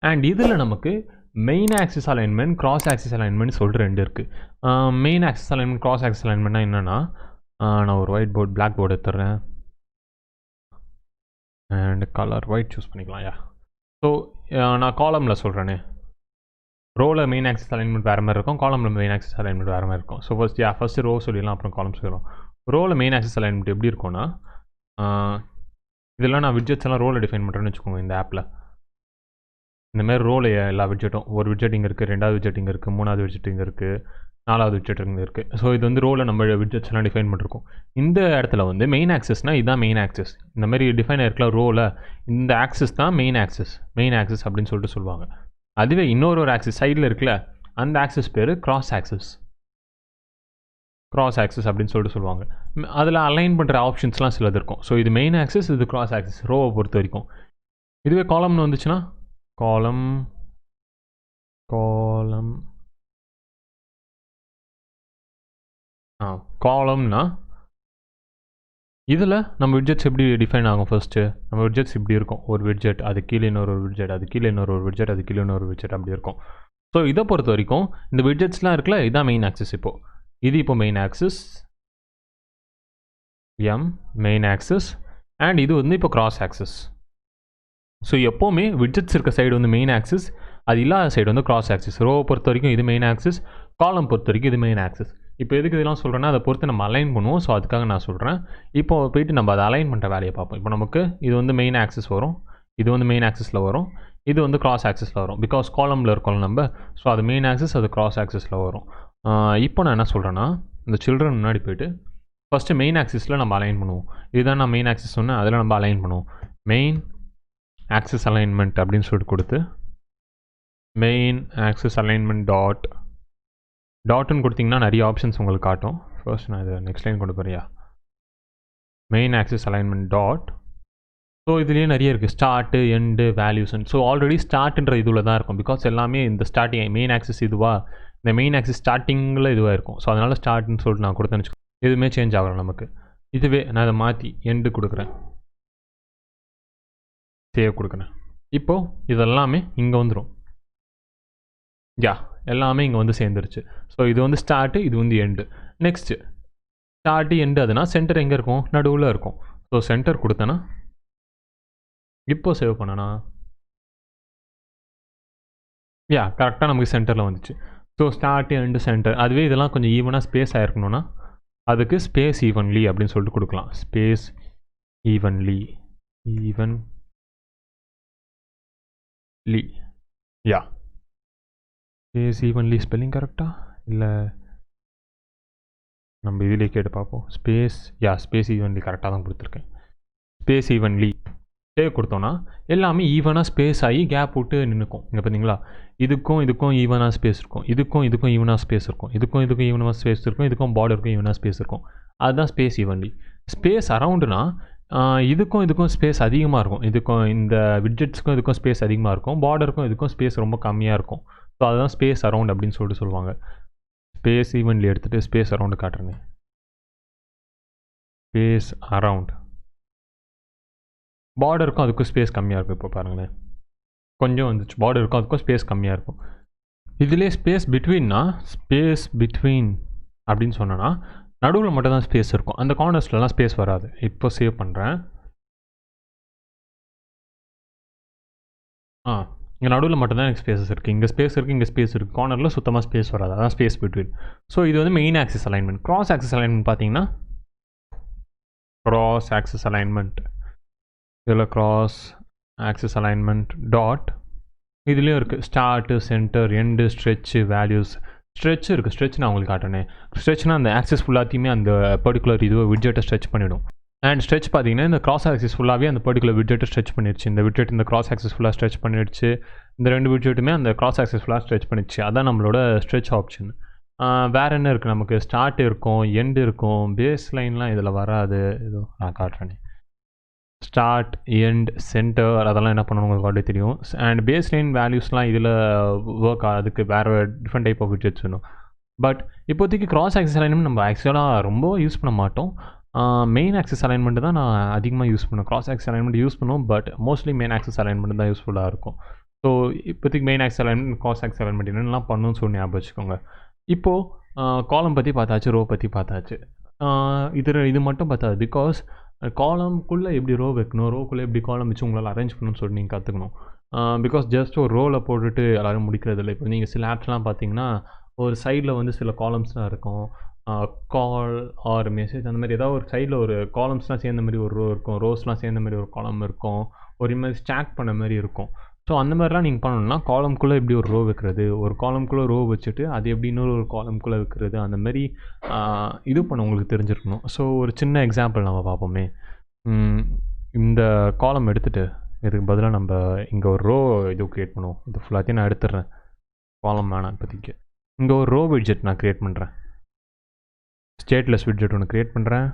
And இதில் நமக்கு main axis alignment, cross axis alignment சொல்லிட்டு 2 இருக்குது. Main axis alignment, cross axis அலைன்மெண்ட்னா என்னென்னா, நான் ஒரு ஒயிட் போர்ட், பிளாக் போர்டு எடுத்துடுறேன். அண்ட் கலர் ஒயிட் சூஸ் பண்ணிக்கலாம். ஸோ நான் காலமில் சொல்கிறேனே, ரோவில் மெயின் ஆக்சிஸ் அலைன்மெண்ட் வேறு மாதிரி இருக்கும், காலமில் மெயின் ஆக்சிஸ் அலைன்மெண்ட் வேறு மாதிரி இருக்கும். ஸோ ஃபஸ்ட்டு ரோ சொல்லிடலாம், அப்புறம் காலம் சொல்லிடலாம். ரோவில் மெயின் ஆக்சிஸ் அலைன்மெண்ட் எப்படி இருக்கும்னா, இதெல்லாம் நான் widgets எல்லாம் ரோவில் டிஃபைன் பண்ணுறேன்னு வச்சுக்கோங்க. இந்த ஆப்பில் இந்தமாதிரி ரோல் எல்லா widgetம், ஒரு widget இங்கே இருக்குது, 2வது widget இங்கே இருக்குது, 3வது widget இங்கே இருக்குது, 4வது widget இங்கே இருக்குது. ஸோ இது வந்து ரோவில் நம்ம widgets எல்லாம் டிஃபைன் பண்ணிருக்கோம். இந்த இடத்துல வந்து மெயின் ஆக்சிஸ்னால் இதுதான் மெயின் ஆக்சிஸ். இந்த மாதிரி டிஃபைன் ஆகிருக்கல ரோவில், இந்த ஆக்சிஸ் தான் மெயின் ஆக்சிஸ் அப்படின்னு சொல்லிட்டு சொல்லுவாங்க. அதுவே இன்னொரு ஆக்சிஸ் சைடில் இருக்குல்ல, அந்த ஆக்சிஸ் பேர் கிராஸ் ஆக்சிஸ் அப்படின்னு சொல்லிட்டு சொல்லுவாங்க. அதில் அலைன் பண்ணுற ஆப்ஷன்ஸ்லாம் சிலது இருக்கும். ஸோ இது மெயின் ஆக்சிஸ், இது கிராஸ் ஆக்சிஸ் ரோவை பொறுத்த வரைக்கும். இதுவே காலம்னு வந்துச்சுன்னா, காலம்னா இதில் நம்ம widgets எப்படி டிஃபைன் ஆகும்? ஃபர்ஸ்ட்டு நம்ம widgets இப்படி இருக்கும். ஒரு widget, அது கீழே இன்னொரு widget, அது கீழே இன்னொரு widget, அது கீழே இன்னொரு widget, அப்படி இருக்கும். ஸோ இதை பொறுத்த வரைக்கும் இந்த widgetsலாம் இருக்குல்ல, இதுதான் மெயின் ஆக்சிஸ். இது இப்போ main axis, main axis, and இது வந்து இப்போ கிராஸ் ஆக்சிஸ். ஸோ எப்போவுமே widgets இருக்க சைடு வந்து மெயின் ஆக்சிஸ், அது இல்லாத சைடு வந்து கிராஸ் ஆக்சிஸ். ரோவை பொறுத்த வரைக்கும் இது மெயின் ஆக்சிஸ், காலம் பொறுத்த வரைக்கும் இது மெயின் ஆக்சிஸ். இப்போ எதுக்கு இதெல்லாம் சொல்கிறேன்னா, அதை பொறுத்து நம்ம அலைன் பண்ணுவோம். ஸோ அதுக்காக நான் சொல்கிறேன். இப்போ போயிட்டு நம்ம அதை அலைன் பண்ணுற வேலையை பார்ப்போம். இப்போ நமக்கு இது வந்து மெயின் ஆக்சிஸ் வரும், இது வந்து மெயின் ஆக்சிஸில் வரும், இது வந்து கிராஸ் ஆக்சிஸில் வரும். பிகாஸ் காலமில் இருக்கோம் நம்ம. ஸோ அது மெயின் ஆக்சிஸ், அது கிராஸ் ஆக்சிஸில் வரும். இப்போ நான் என்ன சொல்கிறேன்னா, இந்த சில்ட்ரன் முன்னாடி போய்ட்டு ஃபஸ்ட்டு மெயின் ஆக்சிஸில் நம்ம அலைன் பண்ணுவோம். இதுதான் நான் மெயின் ஆக்சிஸ் சொன்னேன், அதில் நம்ம அலைன் பண்ணுவோம். மெயின் ஆக்சிஸ் அலைன்மெண்ட் அப்படின்னு சொல்லிட்டு கொடுத்து, மெயின் ஆக்சிஸ் அலைன்மெண்ட் டாட்னு கொடுத்திங்கன்னா நிறைய ஆப்ஷன்ஸ் உங்களுக்கு காட்டும். ஃபர்ஸ்ட் நான் இதை நெக்ஸ்ட் லைன் கொண்டு போறியா, main axis alignment dot. So இதுலேயே நிறைய இருக்குது, start, end, values. So already ஸ்டார்ட்ன்ற இதில் தான் இருக்கும். பிகாஸ் எல்லாமே இந்த ஸ்டார்டிங் மெயின் ஆக்சிஸ் இதுவாக, இந்த மெயின் ஆக்சிஸ் ஸ்டார்டிங்கில் இதுவாக இருக்கும். ஸோ அதனால் ஸ்டார்ட்னு சொல்லிட்டு நான் கொடுத்தேன்னு வச்சுக்கோங்க. எதுவுமே சேஞ்ச் ஆகலாம் நமக்கு. இதுவே நான் அதை மாற்றி எண்டு கொடுக்குறேன், சேவ் கொடுக்குறேன். இப்போது இதெல்லாமே இங்கே வந்துடும். எல்லாமே இங்கே வந்து சேர்ந்துருச்சு. ஸோ இது வந்து ஸ்டார்ட்டு, இது வந்து எண்டு. நெக்ஸ்ட்டு ஸ்டார்ட்டு எண்டு, அதுனா சென்டர் எங்கே இருக்கும்? நடுவில் இருக்கும். ஸோ சென்டர் கொடுத்தேன்னா, இப்போ சேவ் பண்ணனா, கரெக்டாக நமக்கு சென்டரில் வந்துச்சு. So start, end, centre. அதுவே இதெல்லாம் கொஞ்சம் ஈவனாக ஸ்பேஸ் ஆகிருக்கணும்னா, அதுக்கு ஸ்பேஸ் ஈவன்லி அப்படின்னு சொல்லிட்டு கொடுக்கலாம். Space evenly, space evenly spelling கரெக்டாக இல்லை, நம்ம இதிலே கேட்டு பார்ப்போம். ஸ்பேஸ் ஈவன்லி கரெக்டாக தான் கொடுத்துருக்கேன். ஸ்பேஸ் ஈவன்லி சேவ் கொடுத்தோன்னா எல்லாமே ஈவனாக ஸ்பேஸ் ஆகி கேப் விட்டு நின்றுக்கும். இங்கே பார்த்தீங்களா, இதுக்கும் ஈவனாக ஸ்பேஸ் இருக்கும், இதுக்கும் ஈவனாக ஸ்பேஸ் இருக்கும், இதுக்கும் ஈவனாக ஸ்பேஸ் இருக்கும், இதுக்கும் பார்டருக்கும் ஈவனாக ஸ்பேஸ் இருக்கும். அதுதான் ஸ்பேஸ் ஈவன்லி. ஸ்பேஸ் அரவுண்டுனா இதுக்கும் ஸ்பேஸ் அதிகமாக இருக்கும். இதுக்கும் இந்த widgetsக்கும் இதுக்கும் ஸ்பேஸ் அதிகமாக இருக்கும், பார்டருக்கும் இதுக்கும் ஸ்பேஸ் ரொம்ப கம்மியாக இருக்கும். ஸோ அதுதான் ஸ்பேஸ் அரவுண்ட் அப்படின்னு சொல்லிட்டு சொல்லுவாங்க. ஸ்பேஸ் ஈவன்லி எடுத்துகிட்டு ஸ்பேஸ் அரவுண்டு காட்டுறேங்க. ஸ்பேஸ் அரவுண்ட், பார்டருக்கும் அதுக்கும் ஸ்பேஸ் கம்மியாக இருக்கும். இப்போ பாருங்களேன், கொஞ்சம் வந்துச்சு. பார்டருக்கும் அதுக்கும் ஸ்பேஸ் கம்மியாக இருக்கும். இதிலே ஸ்பேஸ் பிட்வீன் அப்படின்னு சொன்னோன்னா நடுவில் மட்டும் தான் ஸ்பேஸ் இருக்கும், அந்த கார்னர்ஸ்லாம் ஸ்பேஸ் வராது. இப்போ சேவ் பண்ணுறேன். இங்கே நடுவில் மட்டும்தான் எனக்கு ஸ்பேஸஸ் இருக்குது. இங்கே ஸ்பேஸ் இருக்குது, இங்கே ஸ்பேஸ் இருக்குது, கார்னரில் சுத்தமாக ஸ்பேஸ் வராது. அதான் ஸ்பேஸ் பிட்வீன். ஸோ இது வந்து main axis alignment. Cross axis alignment பார்த்தீங்கன்னா, கிராஸ் ஆக்சிஸ் அலைன்மெண்ட் இதில் கிராஸ் ஆக்சிஸ் அலைன்மெண்ட் டாட் இதுலேயும் இருக்குது. Start, centre, end, stretch, values. Stretch இருக்குது. ஸ்ட்ரெச் நான் உங்களுக்கு காட்டுறேன். ஸ்ட்ரெச்னா அந்த ஆக்சிஸ் ஃபுல்லாத்தையுமே அந்த பர்டிகுலர் இதுவை widget ஸ்ட்ரெச் பண்ணிவிடும். அண்ட் ஸ்ட்ரெச் பார்த்தீங்கன்னா இந்த கிராஸ் ஆக்சிஸ் ஃபுல்லாகவே அந்த பர்டிகுலர் widget ஸ்ட்ரெச் பண்ணிடுச்சு. இந்த widget இந்த கிராஸ் ஆக்சிஸ் ஃபுல்லாக ஸ்ட்ரெச் பண்ணிடுச்சு. இந்த 2 widgetமே அந்த கிராஸ் ஆக்சிஸ் ஃபுல்லாக ஸ்ட்ரெச் பண்ணிடுச்சு. அதான் நம்மளோட ஸ்ட்ரெச் ஆப்ஷன். வேறு என்ன இருக்குது நமக்கு? ஸ்டார்ட் இருக்கும், எண்டு இருக்கும், பேஸ் லைன்லாம் இதில் வராது. இதோ நான் காட்டுறேன். ஸ்டார்ட், எண்ட், சென்டர் அதெல்லாம் என்ன பண்ணணும் உங்களுக்கு ஆல்ரெடி தெரியும். அண்ட் பேஸ் லைன் வேல்யூஸ்லாம் இதில் ஒர்க், அதுக்கு வேறு டிஃப்ரெண்ட் டைப் ஆஃப் widgets வேணும். பட் இப்போதைக்கு கிராஸ் ஆக்சிஸ் அலைன்மெண்ட் நம்ம ஆக்சுவலாக ரொம்ப யூஸ் பண்ண மாட்டோம். மெயின் ஆக்சிஸ் அலைன்மெண்ட் தான் நான் அதிகமாக யூஸ் பண்ணுவேன். கிராஸ் ஆக்சிஸ் அலைன்மெண்ட் யூஸ் பண்ணுவோம், but mostly main axis alignment தான் யூஸ்ஃபுல்லாக இருக்கும். ஸோ இப்போதைக்கு main axis alignment, cross axis alignment என்னென்னலாம் பண்ணணும்னு சொல்லி ஞாபகம் வச்சுக்கோங்க. இப்போது காலம் பற்றி பார்த்தாச்சு, ரோ பற்றி பார்த்தாச்சு. இது மட்டும் பார்த்தாது. பிகாஸ் காலம்குள்ளே எப்படி ரோ வைக்கணும், ரோக்குள்ளே எப்படி காலம் வச்சு உங்களால் அரேஞ்ச் பண்ணணும்னு சொல்லி நீங்கள் கற்றுக்கணும். பிகாஸ் ஜஸ்ட் ஒரு ரோவில் போட்டுட்டு எல்லோரும் முடிக்கிறது இல்லை. இப்போ நீங்கள் சில ஆப்ஸ்லாம் பார்த்தீங்கன்னா ஒரு சைடில் வந்து சில காலம்ஸ்லாம் இருக்கும். கால் ஆர் மெசேஜ் அந்த மாதிரி ஏதாவது ஒரு சைடில் ஒரு காலம்ஸ்லாம் சேர்ந்த மாதிரி ஒரு ரோ இருக்கும், ரோஸ்லாம் சேர்ந்த மாதிரி ஒரு காலம் இருக்கும், ஒரு மாதிரி ஸ்டாக் பண்ண மாதிரி இருக்கும். ஸோ அந்த மாதிரிலாம் நீங்கள் பண்ணணும்னா காலம்குள்ளே எப்படி ஒரு ரோ வைக்கிறது, ஒரு காலம்குள்ளே ரோ வச்சுட்டு அது எப்படி இன்னொரு ஒரு காலம்குள்ளே வைக்கிறது, அந்த மாதிரி இது பண்ண உங்களுக்கு தெரிஞ்சிருக்கணும். ஸோ ஒரு சின்ன எக்ஸாம்பிள் நம்ம பார்ப்போமே. இந்த காலம் எடுத்துகிட்டு இதுக்கு பதிலாக நம்ம இங்கே ஒரு ரோ இது க்ரியேட் பண்ணுவோம். இது ஃபுல்லாத்தையும் நான் எடுத்துடுறேன், காலம் வேணாம் இப்போதைக்கு. இங்கே ஒரு ரோ விட்ஜெட் நான் க்ரியேட் பண்ணுறேன், ஸ்டேட்லெஸ் விட்ஜெட் ஒன்று க்ரியேட் பண்ணுறேன்.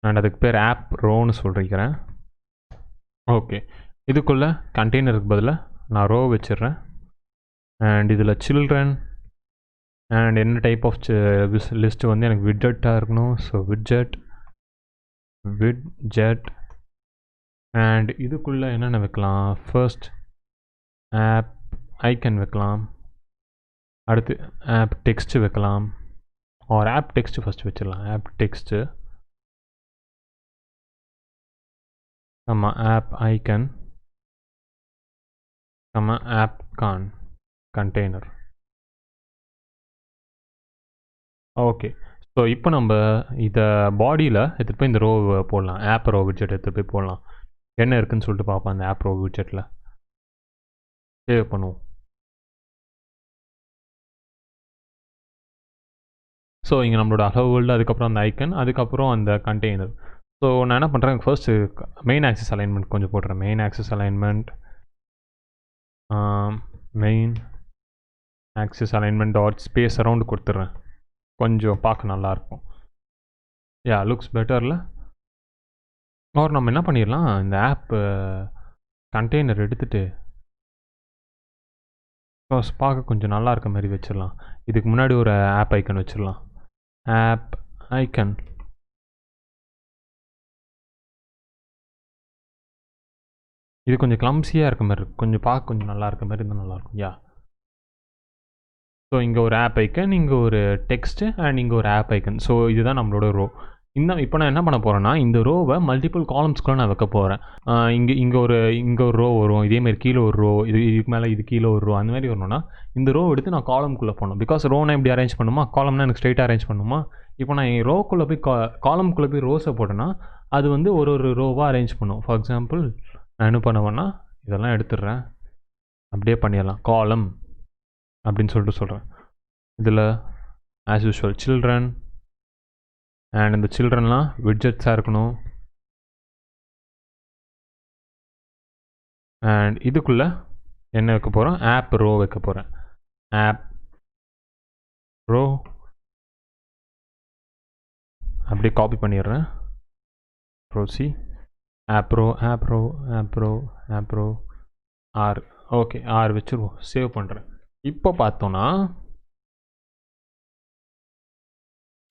அண்ட் அதுக்கு பேர் ஆப் ரோன்னு சொல்லிக்கிறேன். ஓகே, இதுக்குள்ளே கண்டெய்னருக்கு பதிலாக நான் ரோ வச்சிடுறேன். அண்ட் இதில் சில்ட்ரன் அண்ட் என்ன டைப் ஆஃப் லிஸ்ட்டு வந்து எனக்கு விட்ஜெட்டாக இருக்கணும். ஸோ விட்ஜெட் அண்ட் இதுக்குள்ளே என்னென்ன வைக்கலாம், ஃபர்ஸ்ட் ஆப் ஐக்கன் வைக்கலாம், அடுத்து ஆப் டெக்ஸ்ட்டு வைக்கலாம். ஒரு ஆப் டெக்ஸ்ட்டு ஃபஸ்ட்டு வச்சிடலாம். ஆப் டெக்ஸ்ட்டு, நம்ம ஆப் ஐக்கன், நம்ம ஆப் கண்டெய்னர். ஓகே, ஸோ இப்போ நம்ம இதை பாடியில் எடுத்துகிட்டு போய் இந்த ரோ போடலாம். ஆப் ரோ விட்ஜெட் எடுத்துகிட்டு போய் போடலாம். என்ன இருக்குதுன்னு சொல்லிட்டு பார்ப்போம் அந்த ஆப் ரோ விட்ஜெட்டில். சேவ் பண்ணுவோம். ஸோ இங்கே நம்மளோட அளவுகள், அதுக்கப்புறம் அந்த ஐக்கன், அதுக்கப்புறம் அந்த கண்டெய்னர். ஸோ நான் என்ன பண்ணுறேன், ஃபர்ஸ்ட்டு மெயின் ஆக்சிஸ் அலைன்மெண்ட் கொஞ்சம் போடுறேன். Main axis alignment, main axis alignment dot space around கொடுத்துட்றேன். கொஞ்சம் பார்க்க நல்லாயிருக்கும். லுக்ஸ் பெட்டரில். ஒரு நம்ம என்ன பண்ணிடலாம், இந்த ஆப் கண்டெய்னர் எடுத்துகிட்டு பார்க்க கொஞ்சம் நல்லா இருக்க மாதிரி வச்சிடலாம். இதுக்கு முன்னாடி ஒரு ஆப் ஐக்கன் வச்சிடலாம். ஆப் ஐக்கன், இது கொஞ்சம் கிளம்ஸியாக இருக்க மாதிரி இருக்குது, கொஞ்சம் பார்க்க கொஞ்சம் நல்லா இருக்க மாதிரி இருந்தால் நல்லாயிருக்கும். ஸோ இங்கே ஒரு ஆப் ஐக்கன், இங்கே ஒரு டெக்ஸ்ட்டு அண்ட் இங்கே ஒரு ஆப் ஐக்கன். ஸோ இதுதான் நம்மளோட ரோ. இப்போ நான் என்ன பண்ண போகிறேன்னா, இந்த ரோவை மல்டிபிள் காலம்ஸ்க்குள்ளே நான் வைக்க போகிறேன். இங்கே ஒரு ரோ வரும், இதேமாரி கீழே ஒரு ரோ, இதுக்கு மேலே இது கீழே ஒரு ரோ, அந்த மாதிரி வரணும்னா இந்த ரோ எடுத்து நான் காலம்குள்ளே போகணும். பிகாஸ் ரோனா இப்படி அரேஞ்ச் பண்ணுமா, காலம்னா எனக்கு ஸ்ட்ரைட்டாக அரேஞ்ச் பண்ணுமா. இப்போ நான் என் ரோக்குள்ளே போய் காலம்குள்ளே போய் ரோஸை போட்டேன்னா அது வந்து ஒரு ரோவாக அரேஞ்ச் பண்ணும். ஃபார் எக்ஸாம்பிள் நான் என்ன பண்ணுவேன்னா, இதெல்லாம் எடுத்துடுறேன், அப்படியே பண்ணிடலாம். காலம் அப்படின்னு சொல்லிட்டு சொல்கிறேன். இதில் ஆஸ் யூஷுவல் சில்ட்ரன், அண்ட் இந்த சில்ட்ரன்லாம் விட்ஜெட்ஸாக இருக்கணும். அண்ட் இதுக்குள்ளே என்ன வைக்க போகிறோம், ஆப் ரோ வைக்க போகிறேன். ஆப் ரோ அப்படியே காப்பி பண்ணிடுறேன். ரோசி app row R. Okay, R வச்சுருவோம், சேவ் பண்ணுறேன். இப்போ பார்த்தோன்னா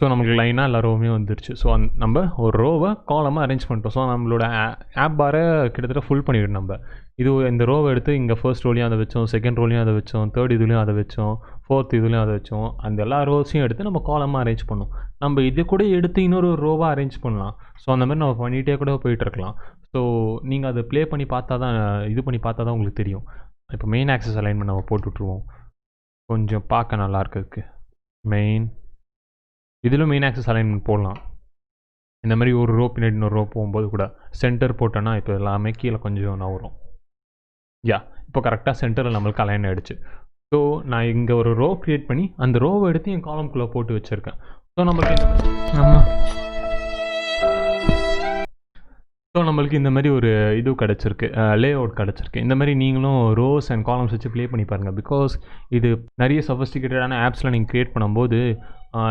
ஸோ நமக்கு லைனாக எல்லா ரோவுமே வந்துருச்சு. ஸோ நம்ம ஒரு ரோவை காலமாக அரேஞ்ச் பண்ணிட்டோம். ஸோ நம்மளோட ஆப் பாரை கிட்டத்தட்ட ஃபுல் பண்ணிவிடும். நம்ம இந்த ரோவை எடுத்து இங்கே ஃபர்ஸ்ட் ரோலையும் அதை வச்சோம், செகண்ட் ரோலையும் அதை வச்சோம், தேர்ட் இதுலேயும் அதை வச்சோம், ஃபோர்த் இதுலேயும் அதை வச்சோம். அந்த எல்லா ரோஸையும் எடுத்து நம்ம காலமாக அரேஞ்ச் பண்ணோம். நம்ம இது கூட எடுத்து இன்னொரு ரோவாக அரேஞ்ச் பண்ணலாம். ஸோ அந்த மாதிரி நம்ம பண்ணிகிட்டே கூட போயிட்டுருக்கலாம். ஸோ நீங்கள் அதை ப்ளே பண்ணி பார்த்தா தான், இது பண்ணி பார்த்தா தான் உங்களுக்கு தெரியும். இப்போ மெயின் ஆக்சஸ் அலைன்மெண்ட் நம்ம போட்டு விட்ருவோம், கொஞ்சம் பார்க்க நல்லா இருக்கிறதுக்கு. மெயின், இதில் மெயின் ஆக்சஸ் அலைன்மெண்ட் போடலாம். இந்த மாதிரி ஒரு ரோ பின்னாடி இன்னொரு ரோ போகும்போது கூட சென்டர் போட்டோன்னா இப்போ எல்லாமே கீழே கொஞ்சம் நவரும். இப்போ கரெக்டாக சென்டரில் நம்மளுக்கு அலைன் ஆகிடுச்சு. ஸோ நான் இங்கே ஒரு ரோ க்ரியேட் பண்ணி அந்த ரோவை எடுத்து என் காலம்குள்ளே போட்டு வச்சுருக்கேன். ஸோ நம்மளுக்கு இந்த மாதிரி ஒரு இது கிடச்சிருக்கு, லே அவுட் கிடச்சிருக்கு. இந்த மாதிரி நீங்களும் ரோஸ் அண்ட் காலம்ஸ் வச்சு ப்ளே பண்ணி பாருங்கள். பிகாஸ் இது நிறைய சொஃபிஸ்டிகேட்டடான ஆப்ஸில் நீங்கள் க்ரியேட் பண்ணும்போது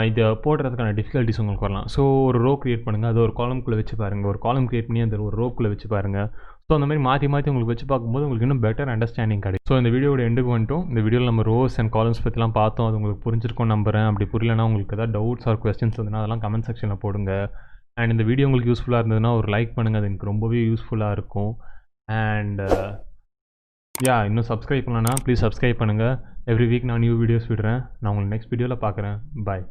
இதை போடுறதுக்கான டிஃபிகல்ட்டிஸ் உங்களுக்கு வரலாம். ஸோ ஒரு ரோ க்ரியேட் பண்ணுங்கள், அது ஒரு காலம்குள்ளே வச்சு பாருங்கள், ஒரு காலம் க்ரியேட் பண்ணி அந்த ஒரு ரோக்குள்ளே வச்சு பாருங்கள். ஸோ அந்த மாதிரி மாற்றி உங்களுக்கு வச்சு பார்க்கும்போது உங்களுக்கு இன்னும் பெட்டர் அண்டர்ஸ்டாண்டிங் கிடைக்கும். ஸோ இந்த வீடியோட எண்டுக்கு வந்துட்டோம். இந்த வீடியோவில் நம்ம ரோஸ் அண்ட் காலம்ஸ் பற்றிலாம் பார்த்தோம். அது உங்களுக்கு புரிஞ்சிருக்கும் நம்புறேன். அப்படி புரியலன்னா உங்களுக்கு ஏதாவது டவுட்ஸ் ஆர் கொஸ்டின்ஸ் இருந்ததுன்னா அதெல்லாம் கமெண்ட் செக்ஷனில் போடுங்க. அண்ட் இந்த வீடியோ உங்களுக்கு யூஸ்ஃபுல்லாக இருந்ததுன்னா ஒரு லைக் பண்ணுங்கள், அது எனக்கு ரொம்பவே யூஸ்ஃபுல்லாக இருக்கும். அண்ட் இன்னும் சப்ஸ்கிரைப் பண்ணலன்னா ப்ளீஸ் சப்ஸ்கிரைப் பண்ணுங்கள். எவ்ரி வீக் நான் நியூ வீடியோஸ் விடுறேன். நான் உங்களுக்கு நெக்ஸ்ட் வீடியோவில் பார்க்குறேன். பாய்.